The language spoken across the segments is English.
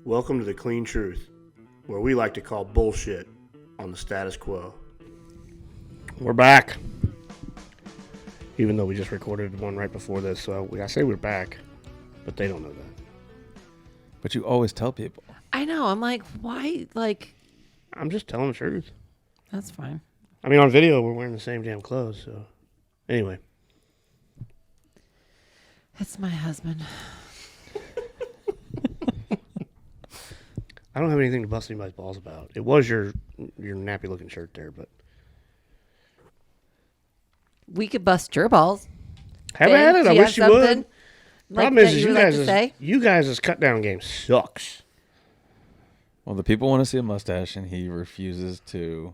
Welcome to the Clean Truth, where we like to call bullshit on the status quo. We're back. Even though we just recorded one right before this, so I say we're back, but they don't know that. But you always tell people. I know. I'm like, why? Like, I'm just telling the truth. that's fine. I mean, on video, we're wearing the same damn clothes, so. Anyway. It's my husband. I don't have anything to bust anybody's balls about. It was your nappy-looking shirt there, but. We could bust your balls. Haven't had it. I wish you would. Problem is you guys' cut-down game sucks. Well, the people want to see a mustache, and he refuses to,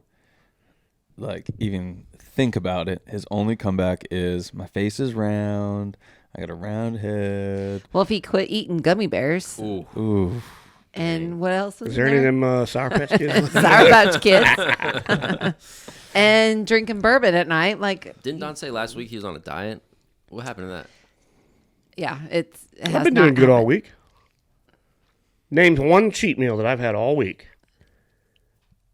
even think about it. His only comeback is, my face is round, I got a round head. Well, if he quit eating gummy bears. Ooh. And what else was Is there any of them Sour Patch Kids? Sour Patch Kids. And drinking bourbon at night. Didn't Don say last week he was on a diet? What happened to that? Yeah, I've been doing good all week. Named one cheat meal that I've had all week.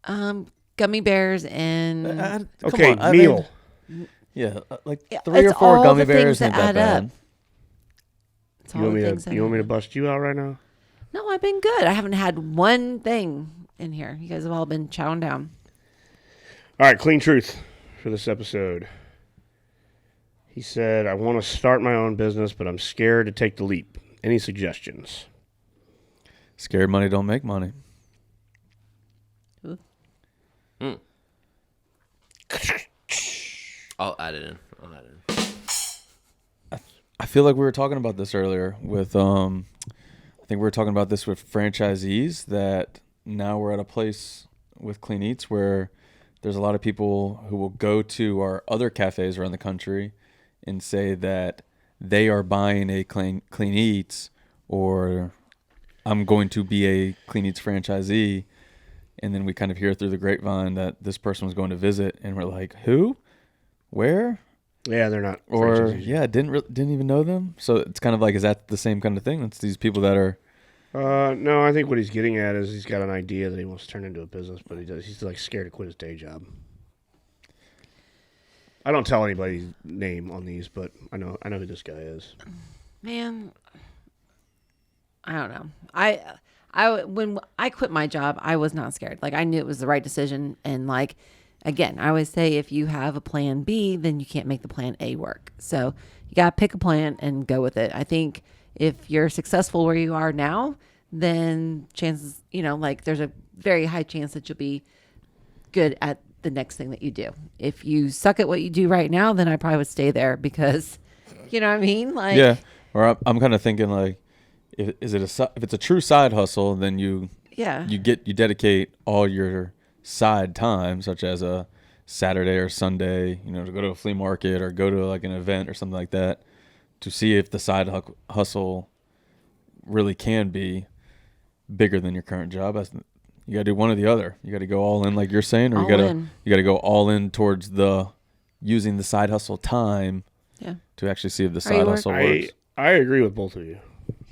Gummy bears and... Okay, meal. Yeah, 3 or 4 gummy bears ain't that bad. Up. You want me to bust you out right now? No, I've been good. I haven't had one thing in here. You guys have all been chowing down. All right, Clean Truth for this episode. He said, I want to start my own business, but I'm scared to take the leap. Any suggestions? Scared money don't make money. I'll add it in. I feel like we were talking about this earlier with, I think we were talking about this with franchisees, that now we're at a place with Clean Eats where there's a lot of people who will go to our other cafes around the country and say that they are buying a Clean Eats, or I'm going to be a Clean Eats franchisee. And then we kind of hear through the grapevine that this person was going to visit, and we're like, who? Where? Yeah, they're not. Or didn't even know them. So it's kind of like, is that the same kind of thing? It's these people that are. No, I think what he's getting at is he's got an idea that he wants to turn into a business, but he's scared to quit his day job. I don't tell anybody's name on these, but I know who this guy is. Man, I don't know. When I quit my job, I was not scared. I knew it was the right decision, and again, I always say, if you have a plan B, then you can't make the plan A work. So you got to pick a plan and go with it. I think if you're successful where you are now, then chances, there's a very high chance that you'll be good at the next thing that you do. If you suck at what you do right now, then I probably would stay there, because, you know what I mean? Yeah. Or I'm kind of thinking if it's a true side hustle, then you dedicate all your side time, such as a Saturday or Sunday, to go to a flea market or go to an event or something like that, to see if the side hustle really can be bigger than your current job. You got to do one or the other. You got to go all in, like you're saying, or you got to go all in towards using the side hustle time to actually see if the side hustle works. I agree with both of you,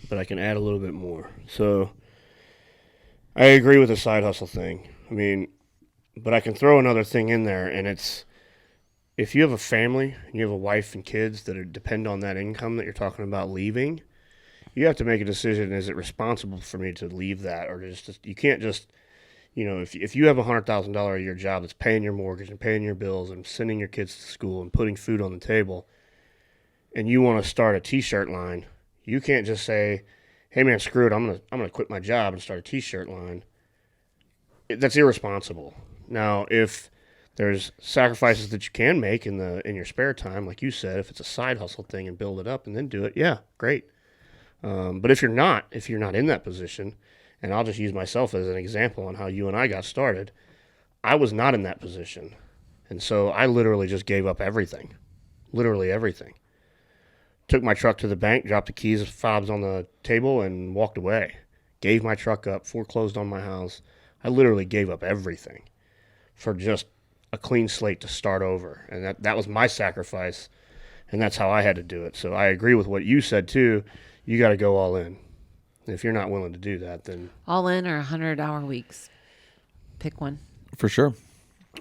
but I can add a little bit more. So I agree with the side hustle thing. I mean, but I can throw another thing in there, and it's, if you have a family and you have a wife and kids that depend on that income that you're talking about leaving, you have to make a decision. Is it responsible for me to leave that, or just you can't just, if you have a $100,000 a year job that's paying your mortgage and paying your bills and sending your kids to school and putting food on the table, and you want to start a T-shirt line, you can't just say, hey man, screw it, I'm gonna quit my job and start a T-shirt line. That's irresponsible. Now, if there's sacrifices that you can make in your spare time, like you said, if it's a side hustle thing and build it up and then do it, yeah, great. But if you're not in that position, and I'll just use myself as an example on how you and I got started, I was not in that position. And so I literally just gave up everything. Literally everything. Took my truck to the bank, dropped the keys and fobs on the table, and walked away. Gave my truck up, foreclosed on my house. I literally gave up everything for just a clean slate to start over. And that was my sacrifice, and that's how I had to do it. So I agree with what you said, too. You got to go all in. If you're not willing to do that, then all in or 100-hour weeks. Pick one. For sure.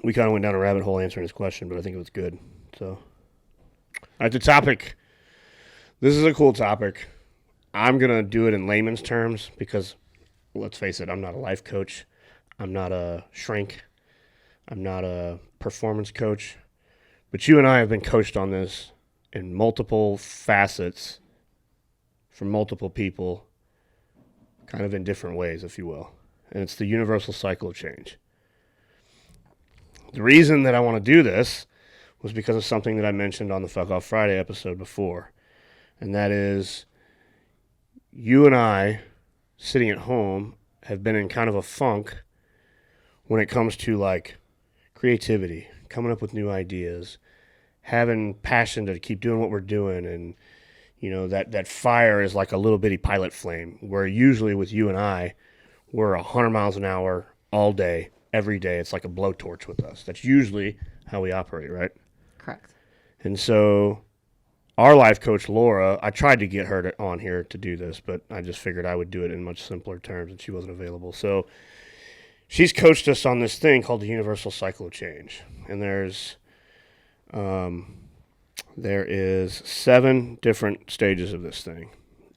We kind of went down a rabbit hole answering this question, but I think it was good. So, all right, the topic. This is a cool topic. I'm going to do it in layman's terms because, let's face it, I'm not a life coach. I'm not a shrink. I'm not a performance coach. But you and I have been coached on this in multiple facets from multiple people, kind of in different ways, if you will. And it's the universal cycle of change. The reason that I want to do this was because of something that I mentioned on the Fuck Off Friday episode before. And that is, you and I, sitting at home, have been in kind of a funk when it comes to like creativity, coming up with new ideas, having passion to keep doing what we're doing. And, you know, that fire is like a little bitty pilot flame, where usually with you and I, we're 100 miles an hour all day, every day. It's like a blowtorch with us. That's usually how we operate, right? Correct. And so our life coach, Laura, I tried to get her on here to do this, but I just figured I would do it in much simpler terms, and she wasn't available. So she's coached us on this thing called the universal cycle of change. And there is 7 different stages of this thing.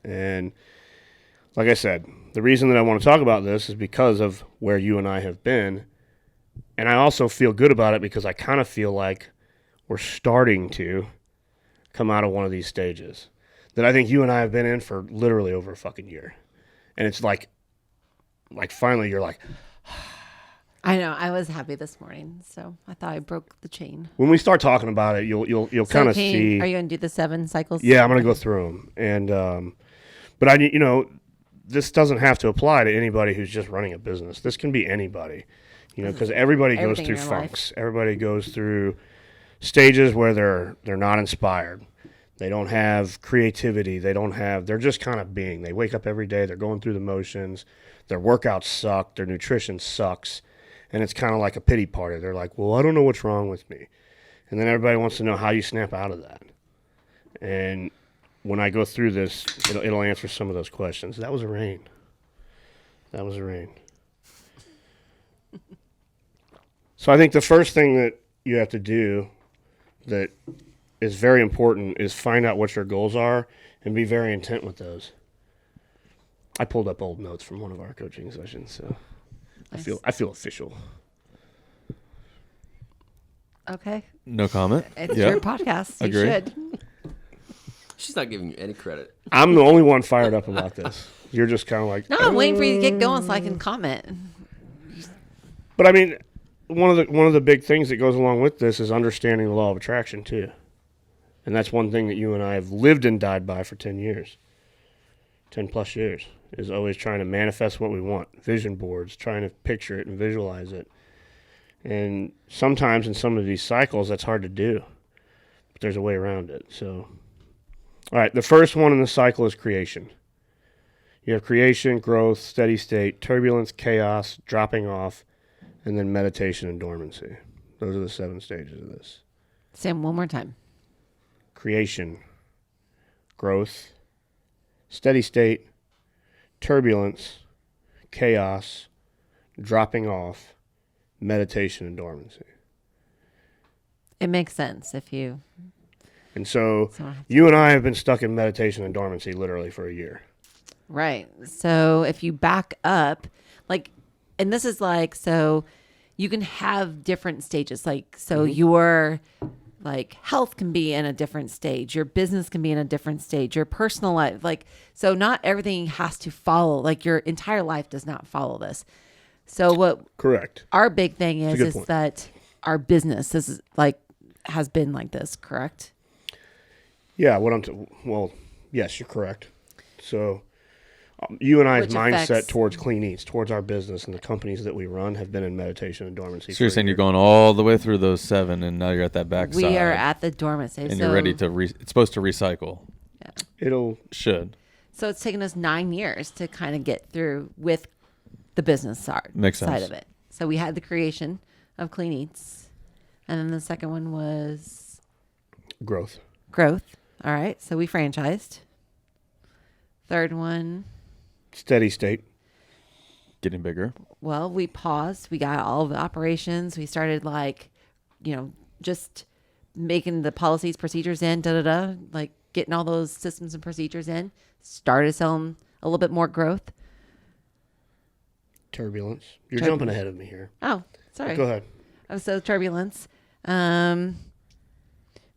And like I said, the reason that I want to talk about this is because of where you and I have been. And I also feel good about it because I kind of feel like we're starting to come out of one of these stages that I think you and I have been in for literally over a fucking year. And it's like finally you're like, I know. I was happy this morning, so I thought I broke the chain. when we start talking about it, you'll kind of see. Are you going to do the 7 cycles? Yeah, I'm going to go through them. And, but this doesn't have to apply to anybody who's just running a business. This can be anybody, because everybody goes through funks. Everybody goes through stages where they're not inspired. They don't have creativity. They're just kind of being. They wake up every day. They're going through the motions. Their workouts suck. Their nutrition sucks. And it's kind of like a pity party. They're like, well, I don't know what's wrong with me. And then everybody wants to know how you snap out of that. And when I go through this, it'll answer some of those questions. That was a rain. So I think the first thing that you have to do that is very important is find out what your goals are and be very intent with those. I pulled up old notes from one of our coaching sessions, so nice. I feel official. Okay. No comment. It's your podcast. You should. She's not giving you any credit. I'm the only one fired up about this. You're just kind of like... No, I'm waiting for you to get going so I can comment. But I mean, one of the big things that goes along with this is understanding the law of attraction too. And that's one thing that you and I have lived and died by for 10 years. 10 plus years. Is always trying to manifest what we want. Vision boards, trying to picture it and visualize it. And sometimes in some of these cycles, that's hard to do. But there's a way around it. So, all right, the first one in the cycle is creation. You have creation, growth, steady state, turbulence, chaos, dropping off, and then meditation and dormancy. Those are the 7 stages of this. Sam, one more time. Creation, growth, steady state, turbulence, chaos, dropping off, meditation, and dormancy. It makes sense if you... And so you and I have been stuck in meditation and dormancy literally for a year. Right. So if you back up, and this is so you can have different stages. Your health can be in a different stage. Your business can be in a different stage. Your personal life, so not everything has to follow. Your entire life does not follow this. So what? Correct. Our big thing is that our business has been like this. Correct. Yeah. Well, yes, you're correct. So you and I's mindset towards Clean Eats, towards our business and the companies that we run have been in meditation and dormancy. So you're saying you're going all the way through those 7 and now you're at that back side. We are at the dormancy. And you're ready to, it's supposed to recycle. Yeah. Should. So it's taken us 9 years to kind of get through with the business side of it. So we had the creation of Clean Eats. And then the second one was? Growth. All right. So we franchised. Third one. Steady state. Getting bigger. Well, we paused. We got all the operations. We started just making the policies, procedures in, like getting all those systems and procedures in. Started selling a little bit more growth. Turbulence. You're jumping ahead of me here. Oh, sorry. Go ahead. So turbulence.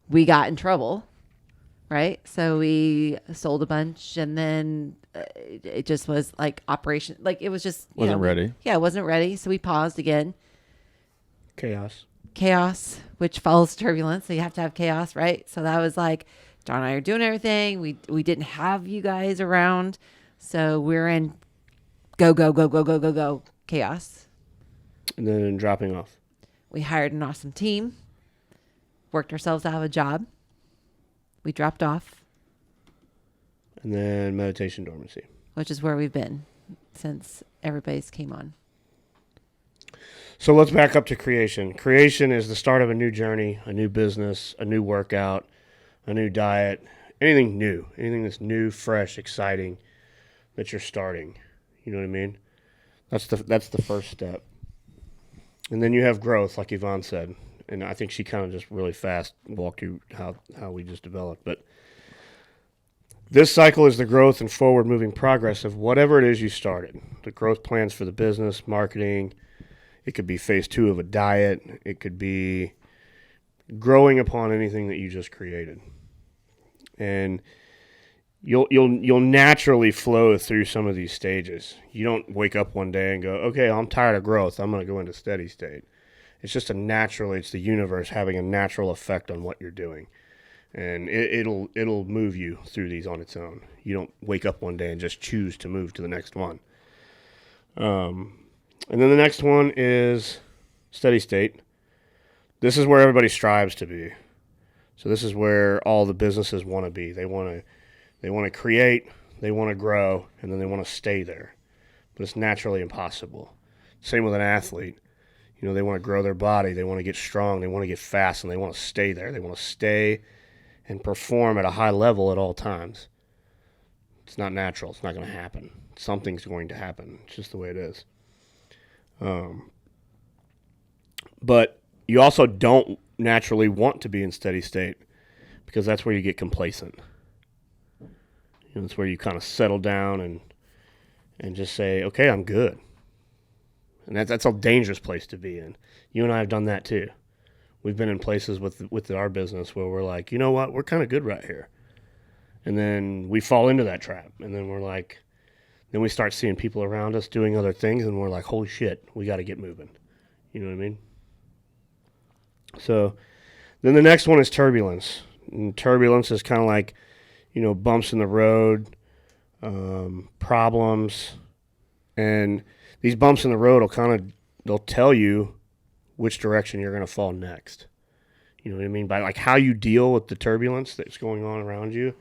We got in trouble, right? So we sold a bunch, and then it just was like operation. Like it was just Wasn't ready. Yeah, it wasn't ready. So we paused again. Chaos, which follows turbulence. So you have to have chaos, right? So that was like, John and I are doing everything. We didn't have you guys around. So we're in go, chaos. And then dropping off. We hired an awesome team. Worked ourselves out of a job. We dropped off. And then meditation dormancy. Which is where we've been since everybody's came on. So let's back up to creation. Creation is the start of a new journey, a new business, a new workout, a new diet, anything new, anything that's new, fresh, exciting that you're starting. You know what I mean? That's the first step. And then you have growth, like Evonne said. And I think she kind of just really fast walked you how we just developed. But this cycle is the growth and forward-moving progress of whatever it is you started. The growth plans for the business, marketing. It could be phase 2 of a diet. It could be growing upon anything that you just created. And you'll naturally flow through some of these stages. You don't wake up one day and go, okay, I'm tired of growth. I'm going to go into steady state. It's just it's the universe having a natural effect on what you're doing. And it'll move you through these on its own. You don't wake up one day and just choose to move to the next one. And then the next one is steady state. This is where everybody strives to be. So this is where all the businesses want to be. They want to create, they want to grow, and then they want to stay there. But it's naturally impossible. Same with an athlete. You know, they want to grow their body, they want to get strong, they want to get fast, and they want to stay there. They want to stay and perform at a high level at all times. It's not natural. It's not going to happen. Something's going to happen. It's just the way it is. But you also don't naturally want to be in steady state because that's where you get complacent. You know, it's where you kind of settle down and just say, okay, I'm good. And that's a dangerous place to be in. You and I have done that too. We've been in places with our business where we're like, you know what, we're kind of good right here. And then we fall into that trap. And then we're like, then we start seeing people around us doing other things and we're like, holy shit, we got to get moving. You know what I mean? So then the next one is turbulence. And turbulence is kind of like, you know, bumps in the road, problems. And these bumps in the road they'll tell you which direction you're going to fall next. You know what I mean? By like how you deal with the turbulence that's going on around you,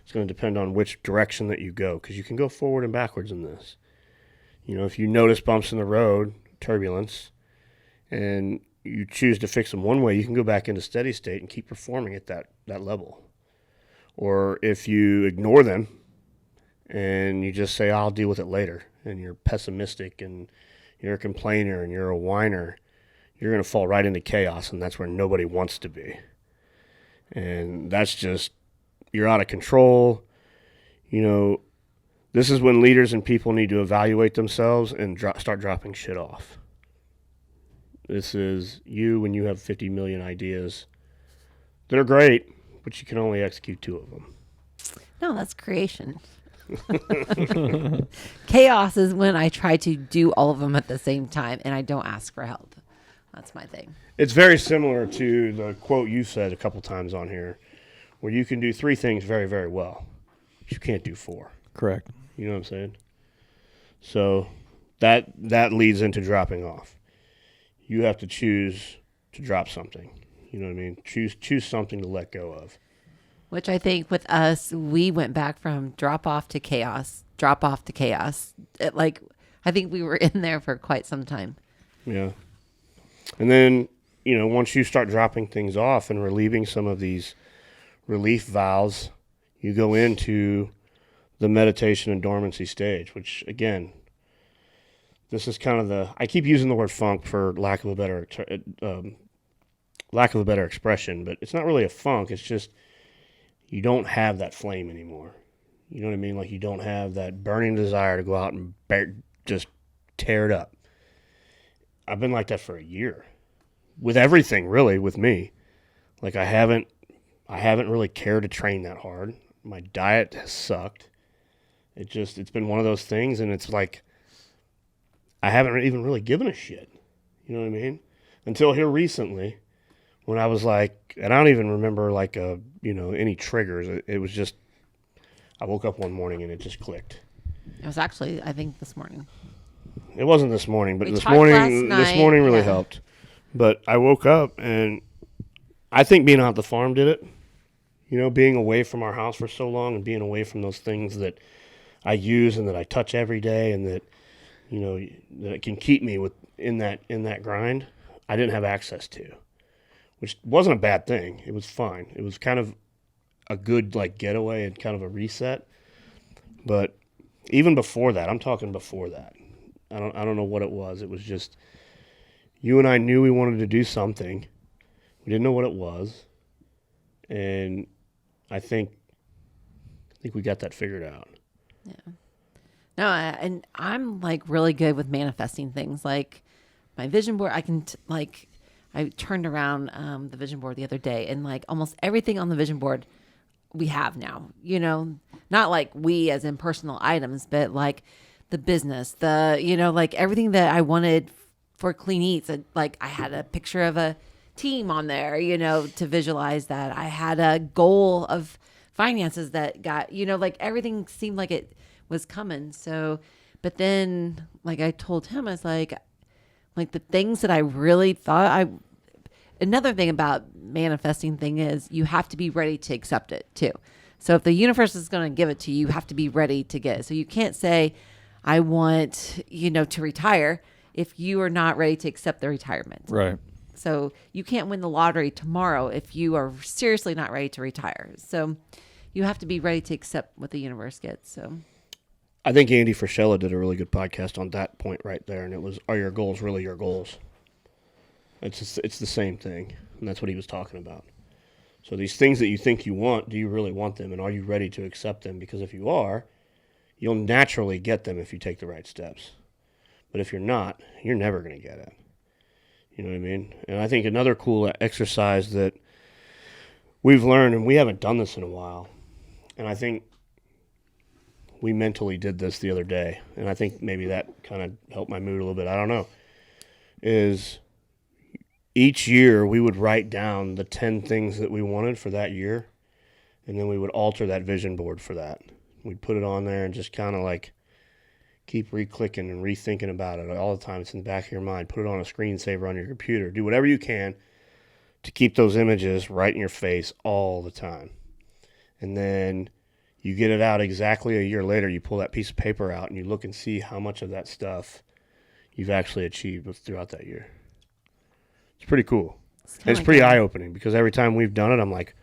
it's going to depend on which direction that you go, because you can go forward and backwards in this. You know, if you notice bumps in the road, turbulence, and you choose to fix them one way, you can go back into steady state and keep performing at that level. Or if you ignore them and you just say, I'll deal with it later, and you're pessimistic and you're a complainer and you're a whiner, you're going to fall right into chaos, and that's where nobody wants to be. And that's just, you're out of control. You know, this is when leaders and people need to evaluate themselves and start dropping shit off. This is you when you have 50 million ideas that are great, but you can only execute 2 of them. No, that's creation. Chaos is when I try to do all of them at the same time and I don't ask for help. That's my thing. It's very similar to the quote you said a couple times on here, where you can do 3 things very, very well. But you can't do 4. Correct. You know what I'm saying? So that leads into dropping off. You have to choose to drop something. You know what I mean? Choose something to let go of. Which I think with us, we went back from drop off to chaos. I think we were in there for quite some time. Yeah. And then, you know, once you start dropping things off and relieving some of these relief valves, you go into the meditation and dormancy stage, which again, this is kind of I keep using the word funk for lack of a better expression, but it's not really a funk. It's just you don't have that flame anymore. You know what I mean? Like you don't have that burning desire to go out and just tear it up. I've been like that for a year with everything, really, with me. Like I haven't really cared to train that hard. My diet has sucked. It's been one of those things, and it's like I haven't even really given a shit. You know what I mean? Until here recently, when I was like, and I don't even remember like any triggers. It was just I woke up one morning and it just clicked. It was actually, I think, this morning. It wasn't this morning, but We this talked morning last night, really yeah. helped. But I woke up and I think being out at the farm did it. You know, being away from our house for so long and being away from those things that I use and that I touch every day and that, you know, that it can keep me in that grind, I didn't have access to, which wasn't a bad thing. It was fine. It was kind of a good like getaway and kind of a reset. But even before that, I'm talking before that, I don't know what it was. It was just you and I knew we wanted to do something. We didn't know what it was, and I think we got that figured out. Yeah. No, and I'm like really good with manifesting things. Like my vision board, I turned around the vision board the other day, and like almost everything on the vision board we have now. You know, not like we as in personal items, but like the business, like everything that I wanted for Clean Eats. Like I had a picture of a team on there, to visualize that. I had a goal of finances that got, like everything seemed like it was coming. So, but then like I told him, I was like the things that I really thought another thing about manifesting thing is you have to be ready to accept it too. So if the universe is going to give it to you, you have to be ready to get it. So you can't say, I want, to retire if you are not ready to accept the retirement. Right. So you can't win the lottery tomorrow if you are seriously not ready to retire. So you have to be ready to accept what the universe gets. So I think Andy Frischella did a really good podcast on that point right there, and it was, are your goals really your goals? It's the same thing, and that's what he was talking about. So these things that you think you want, do you really want them, and are you ready to accept them? Because if you are, you'll naturally get them if you take the right steps. But if you're not, you're never going to get it. You know what I mean? And I think another cool exercise that we've learned, and we haven't done this in a while, and I think we mentally did this the other day, and I think maybe that kind of helped my mood a little bit, I don't know, is each year we would write down the 10 things that we wanted for that year, and then we would alter that vision board for that. We'd put it on there and just kind of like keep re-clicking and rethinking about it all the time. It's in the back of your mind. Put it on a screensaver on your computer. Do whatever you can to keep those images right in your face all the time. And then you get it out exactly a year later. You pull that piece of paper out and you look and see how much of that stuff you've actually achieved throughout that year. It's pretty cool. It's pretty eye-opening because every time we've done it, I'm like,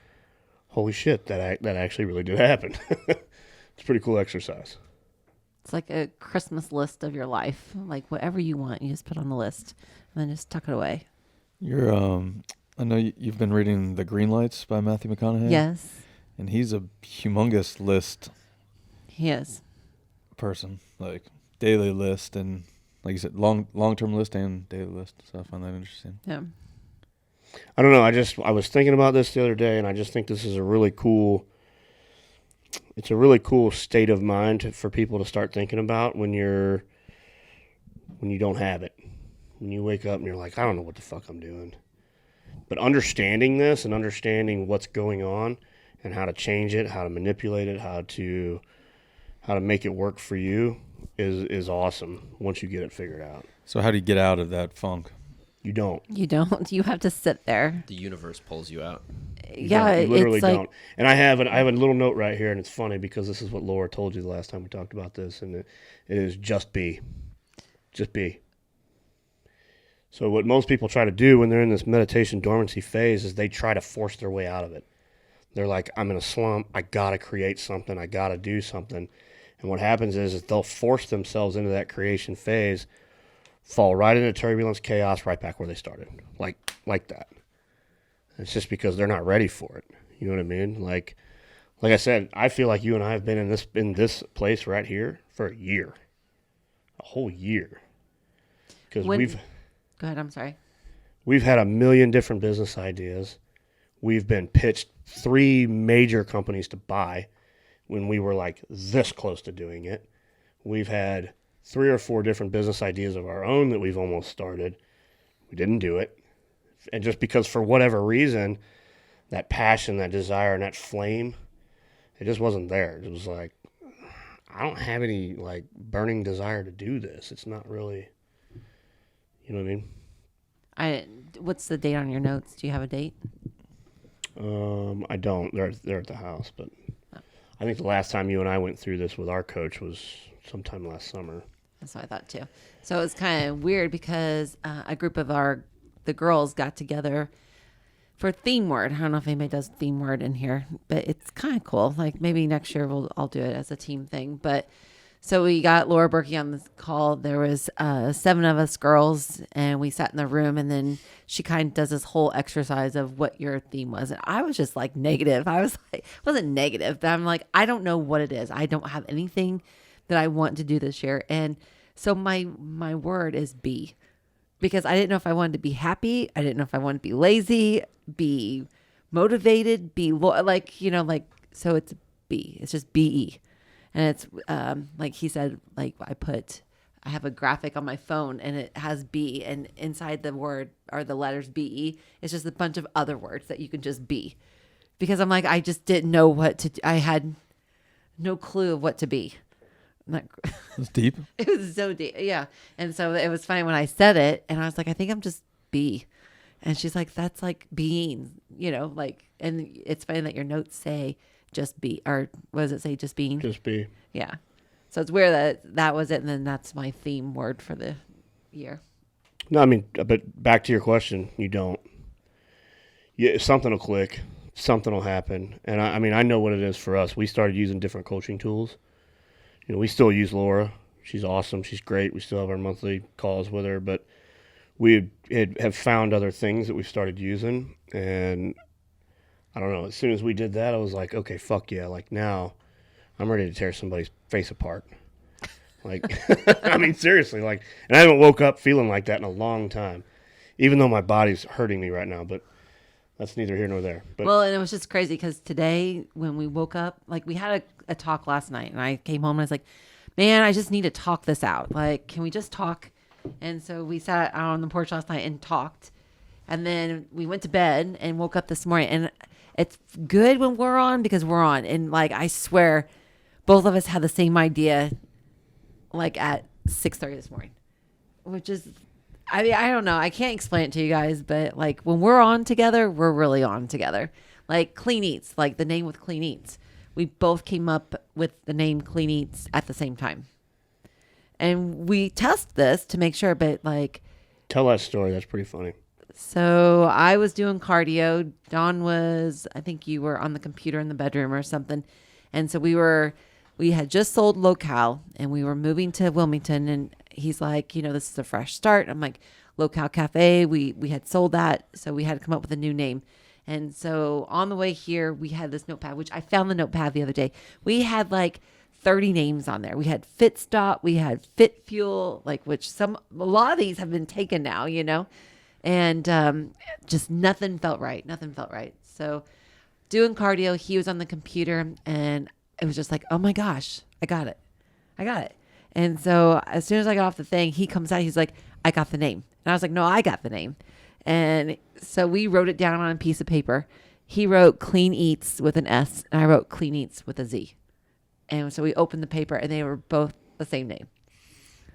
holy shit, that actually really did happen. It's a pretty cool exercise. it's like a Christmas list of your life. Like whatever you want, you just put on the list and then just tuck it away. You're I know you've been reading The Green Lights by Matthew McConaughey. Yes. And he's a humongous list He is. person, like daily list and like you said, long-term list and daily list. So I find that interesting. Yeah. I don't know. I was thinking about this the other day, and I just think this is a really cool state of mind for people to start thinking about when you don't have it. When you wake up and you're like, I don't know what the fuck I'm doing. But understanding this and understanding what's going on and how to change it, how to manipulate it, how to make it work for you is awesome once you get it figured out. So how do you get out of that funk? You don't. You don't. You have to sit there. The universe pulls you out. Yeah, You literally it's like, don't. And I have a little note right here, and it's funny because this is what Laura told you the last time we talked about this, and it is just be. Just be. So what most people try to do when they're in this meditation dormancy phase is they try to force their way out of it. They're like, I'm in a slump. I got to create something. I got to do something. And what happens is they'll force themselves into that creation phase, fall right into turbulence, chaos, right back where they started. Like that. It's just because they're not ready for it. You know what I mean? Like I said, I feel like you and I have been in this place right here for a year. A whole year. Because Go ahead, I'm sorry. We've had a million different business ideas. We've been pitched 3 major companies to buy when we were like this close to doing it. We've had 3 or 4 different business ideas of our own that we've almost started. We didn't do it. And just because for whatever reason, that passion, that desire, and that flame, it just wasn't there. It was like, I don't have any like burning desire to do this. It's not really, you know what I mean? What's the date on your notes? Do you have a date? I don't. They're at the house, but I think the last time you and I went through this with our coach was sometime last summer. That's what I thought too. So it was kind of weird because a group of the girls got together for theme word. I don't know if anybody does theme word in here, but it's kind of cool. Like maybe next year I'll do it as a team thing. But so we got Laura Berkey on this call. There was 7 of us girls, and we sat in the room, and then she kind of does this whole exercise of what your theme was. And I was just like negative. I was like, it wasn't negative, but I'm like, I don't know what it is. I don't have anything that I want to do this year. And so my word is be, because I didn't know if I wanted to be happy. I didn't know if I wanted to be lazy, be motivated, be so it's be. It's just be. And it's like he said, like I have a graphic on my phone and it has B, and inside the word are the letters BE. It's just a bunch of other words that you can just be, because I'm like, I just didn't know what to do. I had no clue of what to be. It's deep. It was so deep. Yeah. And so it was funny when I said it, and I was like, I think I'm just B. And she's like, that's like being, and it's funny that your notes say just be, or what does it say? Just being? Just be. Yeah. So it's weird that was it. And then that's my theme word for the year. No, I mean, but back to your question, you don't. Something will click. Something will happen. And I mean, I know what it is for us. We started using different coaching tools. We still use Laura. She's awesome. She's great. We still have our monthly calls with her, but we have found other things that we've started using. And I don't know, as soon as we did that, I was like, okay, fuck yeah. Like now I'm ready to tear somebody's face apart. Like, I mean, seriously, like, and I haven't woke up feeling like that in a long time, even though my body's hurting me right now, but that's neither here nor there. But, well, and it was just crazy because today when we woke up, like we had a talk last night, and I came home and I was like, man, I just need to talk this out. Like, can we just talk? And so we sat out on the porch last night and talked. And then we went to bed and woke up this morning. And it's good when we're on because we're on. And like, I swear, both of us had the same idea like at 6:30 this morning, which is, I mean, I don't know. I can't explain it to you guys, but like when we're on together, we're really on together. Like Clean Eats, like the name with Clean Eats. We both came up with the name Clean Eats at the same time. And we test this to make sure, but like. Tell that story. That's pretty funny. So I was doing cardio. Dawn was, I think you were on the computer in the bedroom or something. And so we had just sold Locale and we were moving to Wilmington, and he's like, this is a fresh start. I'm like, Locale Cafe. We had sold that. So we had to come up with a new name. And so on the way here, we had this notepad, which I found the notepad the other day. We had like 30 names on there. We had Fit Stop, we had Fit Fuel, which a lot of these have been taken now, and just nothing felt right. So doing cardio, he was on the computer, and it was just like, oh my gosh, I got it. And so as soon as I got off the thing, he comes out, he's like, I got the name. And I was like, no, I got the name. And so we wrote it down on a piece of paper. He wrote Clean Eats with an S, and I wrote Clean Eats with a Z. And so we opened the paper, and they were both the same name.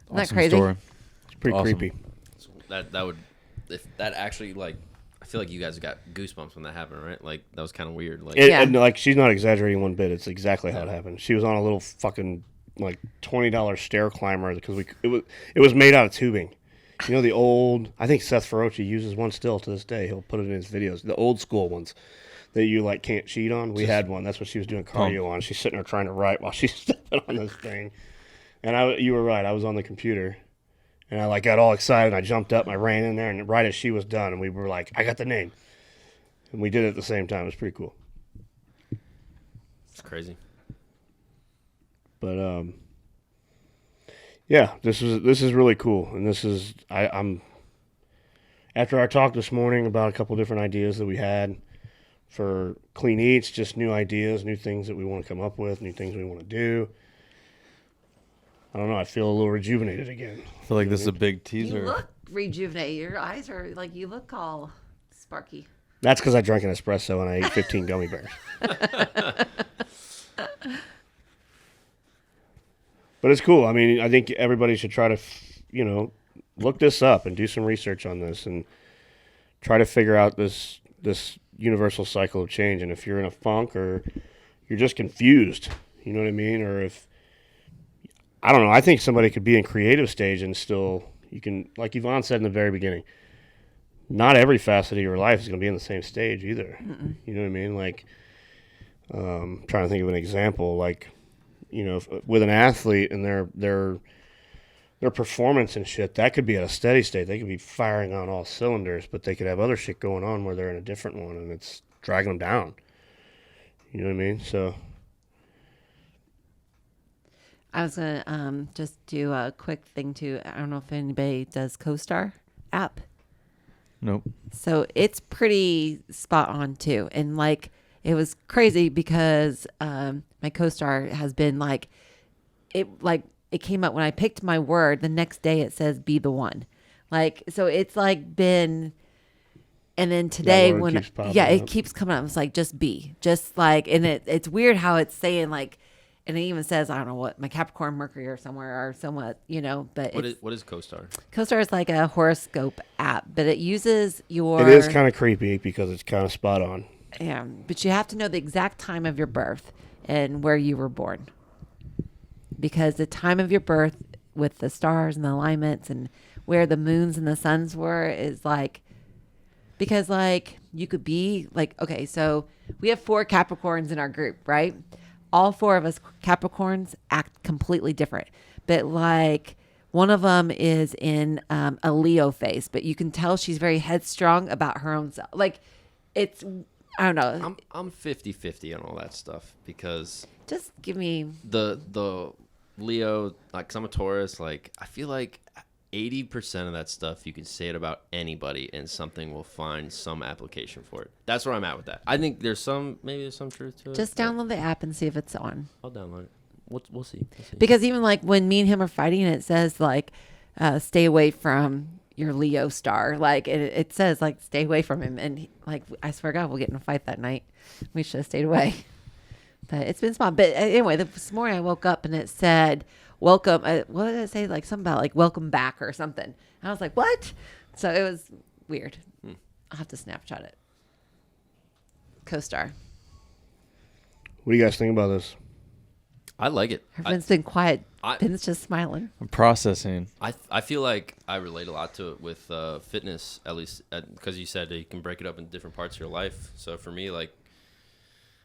Isn't that crazy? Story. It's pretty Awesome. creepy. So that would, if that actually, like, I feel like you guys got goosebumps when that happened, right? Like, that was kind of weird. Like, Yeah. And like, she's not exaggerating one bit. It's exactly how it happened. She was on a little fucking like $20 stair climber because it was made out of tubing. The old, I think Seth Ferrocci uses one still to this day. He'll put it in his videos. The old school ones. that you like can't cheat on. We had one. That's what she was doing cardio on. She's sitting there trying to write while she's stepping on this thing. And you were right. I was on the computer, and I like got all excited. I jumped up, and I ran in there, and right as she was done, and we were like, "I got the name," and we did it at the same time. It was pretty cool. It's crazy. But yeah, this is really cool, and I'm after our talk this morning about a couple different ideas that we had for clean eats, just new ideas, new things that we want to come up with, new things we want to do. I don't know. I feel a little rejuvenated again. I feel like this is a big teaser. You look rejuvenated. Your eyes are like, you look all sparky. That's because I drank an espresso and I ate 15 gummy bears. But it's cool. I mean, I think everybody should try to, look this up and do some research on this and try to figure out this universal cycle of change. And if you're in a funk or you're just confused, you know what I mean? Or if, I don't know, I think somebody could be in creative stage and still, you can, like Evonne said in the very beginning, not every facet of your life is going to be in the same stage either. Mm-mm. You know what I mean? Like, trying to think of an example, like, with an athlete and their performance and shit, that could be at a steady state. They could be firing on all cylinders, but they could have other shit going on where they're in a different one and it's dragging them down. You know what I mean? So I was going to just do a quick thing too. I don't know if anybody does CoStar app. Nope. So it's pretty spot on too. And like, it was crazy because my CoStar has been it came up when I picked my word. The next day it says be the one. Like, so it's like been, and then today it keeps coming up. It's like, just be, just like, and it's weird how it's saying like, and it even says, I don't know what, my Capricorn Mercury or somewhere or somewhat, but what is CoStar? CoStar is like a horoscope app, but it uses your. It is kind of creepy because it's kind of spot on. Yeah, but you have to know the exact time of your birth and where you were born. Because the time of your birth with the stars and the alignments and where the moons and the suns were is like, because like you could be like, okay, so we have 4 Capricorns in our group, right? All 4 of us Capricorns act completely different. But like one of them is in a Leo phase, but you can tell she's very headstrong about her own self. Like it's, I don't know. I'm 50-50 on all that stuff because just give me the Leo, like, 'cause I'm a Taurus, like, I feel like 80% of that stuff you can say it about anybody and something will find some application for it. That's where I'm at with that. I think maybe there's some truth to it. Just download the app and see if it's on. I'll download it. We'll see. Because even like when me and him are fighting, it says like, stay away from your Leo star. Like it says like, stay away from him. And like, I swear to God, we'll get in a fight that night. We should have stayed away. But it's been small. But anyway, this morning I woke up and it said, welcome. What did it say? Like something about like, welcome back or something. And I was like, what? So it was weird. I'll have to Snapchat it. CoStar. What do you guys think about this? I like it. Everyone's been quiet. Ben's just smiling. I'm processing. I feel like I relate a lot to it with fitness, at least because you said you can break it up in different parts of your life. So for me, like,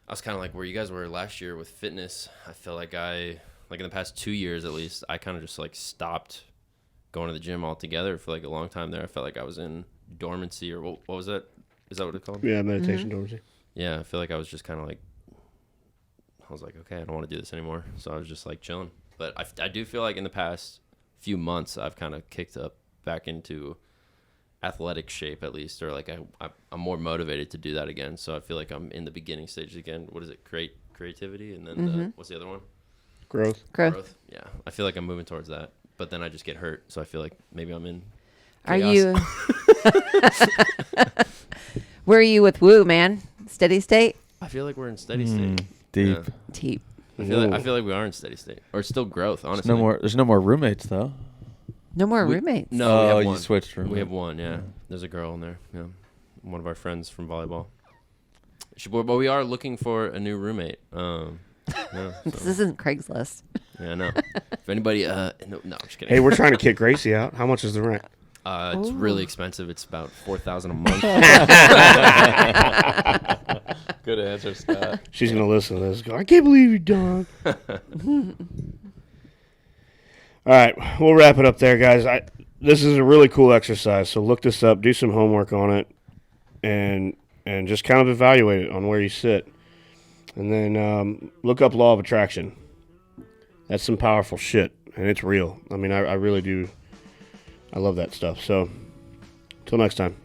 I was kind of like where you guys were last year with fitness. I feel like in the past 2 years at least, I kind of just like stopped going to the gym altogether for like a long time there. I felt like I was in dormancy, or what was that? Is that what it's called? Yeah, meditation dormancy. Yeah, I feel like I was just kind of like, I was like, okay, I don't want to do this anymore. So I was just like chilling. But I do feel like in the past few months, I've kind of kicked up back into athletic shape at least, or like I'm more motivated to do that again. So I feel like I'm in the beginning stage again. What is it? Creativity, and then what's the other one? Growth. Yeah, I feel like I'm moving towards that, but then I just get hurt. So I feel like maybe I'm in chaos. Are you? Where are you with Woo, man? Steady state? I feel like we're in steady state. Deep. Yeah. Deep. I feel like we are in steady state, or still growth. Honestly, There's no more roommates though. No more roommates. No, we have you one. switched roommates. We have one. Yeah, there's a girl in there. Yeah, one of our friends from volleyball. But we are looking for a new roommate. This isn't Craigslist. Yeah, no. If anybody, no, I'm just kidding. Hey, we're trying to kick Gracie out. How much is the rent? It's really expensive. It's about $4,000 a month. Good answer, Scott. She's gonna listen to this. Go, I can't believe you, Don. All right, we'll wrap it up there, guys. This is a really cool exercise. So look this up, do some homework on it, and just kind of evaluate it on where you sit, and then look up law of attraction. That's some powerful shit, and it's real. I mean, I really do. I love that stuff. So, until next time.